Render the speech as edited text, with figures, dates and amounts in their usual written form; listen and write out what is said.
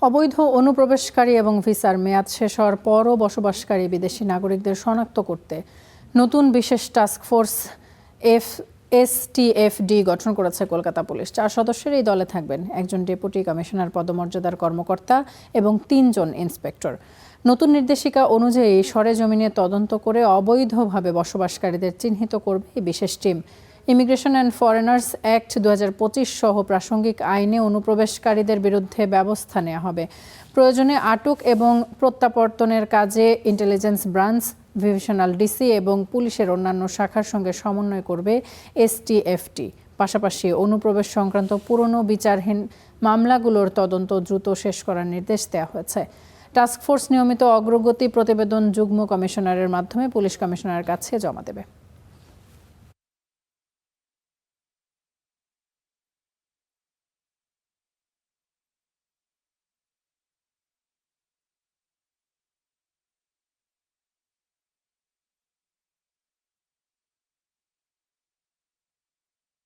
অবৈধ অনুপ্রবেশকারী এবং ভিসার মেয়াদ শেষ হওয়ার পরও বসবাসকারী বিদেশি নাগরিকদের শনাক্ত করতে নতুন বিশেষ টাস্কফোর্স এসটিএফডি গঠন করেছে কলকাতা পুলিশ। 4 সদস্যের এই দলে থাকবেন একজন ডেপুটি কমিশনার পদমর্যাদার কর্মকর্তা এবং 3 জন ইন্সপেক্টর। নতুন নির্দেশিকা অনুযায়ী সরেজমিনে তদন্ত করে অবৈধভাবে বসবাসকারীদের চিহ্নিত করবে এই বিশেষ team. Immigration and foreigners act 2025 সহ প্রাসঙ্গিক আইনে অনুপ্রবেশকারীদের বিরুদ্ধে ব্যবস্থা নেওয়া হবে। প্রয়োজনে আটক এবং প্রত্যাবর্তনের কাজে ইন্টেলিজেন্স ব্রাঞ্চ, ডিভিশনাল ডিসি এবং পুলিশের অন্যান্য শাখার সঙ্গে সমন্বয় করবে এসটিএফটি। পাশাপাশি অনুপ্রবেশ সংক্রান্ত পুরনো বিচারহীন মামলাগুলোর তদন্ত দ্রুত শেষ করার নির্দেশ দেওয়া হয়েছে। টাস্কফোর্স নিয়মিত অগ্রগতি প্রতিবেদন যুগ্ম কমিশনারের মাধ্যমে পুলিশ কমিশনারের কাছে জমা দেবে।